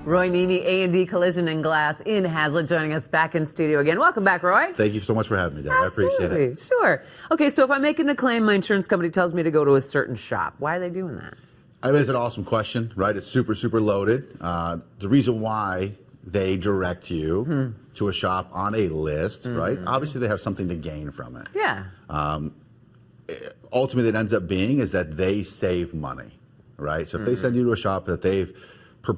Roy Nini, A&D Collision and Glass in Hazlet, joining us back in studio again. Welcome back, Roy. Thank you so much for having me, Deb. I appreciate it. Sure. Okay, so if I'm making a claim, my insurance company tells me to go to a certain shop. Why are they doing that? I mean, it's an awesome question, right? It's super, super loaded. The reason why they direct you to a shop on a list, right? Obviously, they have something to gain from it. Yeah. Ultimately, it ends up being is that they save money, right? So if they send you to a shop that they've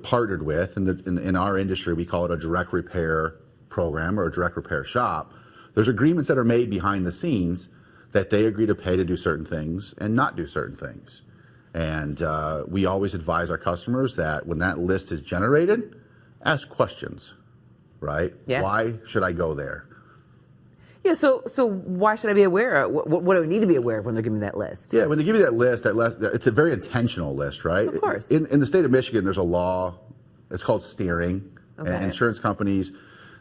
partnered with, in our industry, we call it a direct repair program or a direct repair shop. There's agreements that are made behind the scenes that they agree to pay to do certain things and not do certain things. And we always advise our customers that when that list is generated, ask questions, right? Yeah. Why should I go there? Yeah, so why should I be aware of? What do I need to be aware of when they're giving me that list? Yeah, when they give you that list, it's a very intentional list, right? Of course. In the state of Michigan, there's a law, it's called steering. Okay. And insurance companies,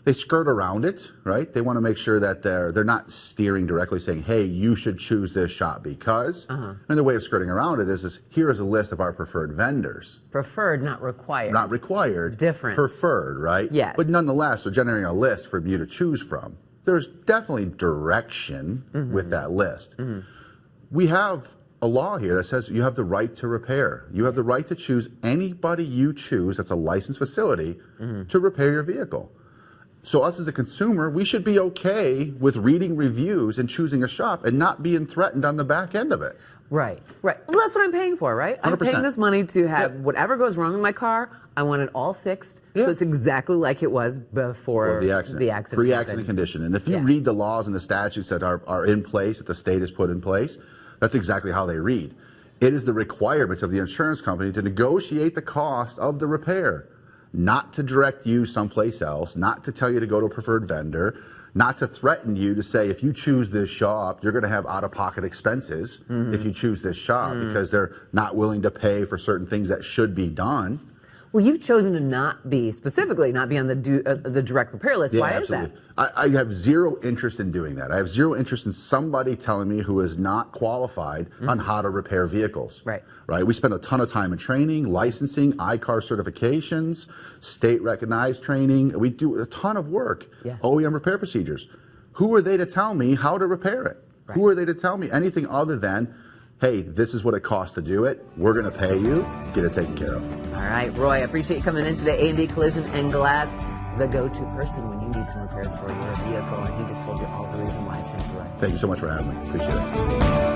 they skirt around it, right? They want to make sure that they're not steering directly saying, hey, you should choose this shop because, and the way of skirting around it is here is a list of our preferred vendors. Preferred, not required. Not required. Difference. Preferred, right? Yes. But nonetheless, they're generating a list for you to choose from. There's definitely direction with that list. We have a law here that says you have the right to repair. You have the right to choose anybody you choose that's a licensed facility to repair your vehicle. So us as a consumer, we should be okay with reading reviews and choosing a shop and not being threatened on the back end of it. Right, right. Well, that's what I'm paying for, right? I'm 100%. paying this money to have whatever goes wrong with my car, I want it all fixed, so it's exactly like it was before the accident. Pre-accident condition. And if you read the laws and the statutes that are in place, that the state has put in place, that's exactly how they read. It is the requirement of the insurance company to negotiate the cost of the repair, not to direct you someplace else, not to tell you to go to a preferred vendor, not to threaten you to say, if you choose this shop, you're going to have out-of-pocket expenses if you choose this shop because they're not willing to pay for certain things that should be done. Well, you've chosen to specifically not be on the direct repair list. Yeah, Why absolutely. is that? I have zero interest in doing that. I have zero interest in somebody telling me who is not qualified on how to repair vehicles. Right. Right. We spend a ton of time in training, licensing, ICAR certifications, state recognized training. We do a ton of work. Yeah. OEM repair procedures. Who are they to tell me how to repair it? Right. Who are they to tell me anything other than, hey, this is what it costs to do it. We're going to pay you. Get it taken care of. All right, Roy, I appreciate you coming in today. A&D Collision and Glass, the go-to person when you need some repairs for your vehicle. And he just told you all the reason why it's incorrect. Thank you so much for having me. Appreciate it.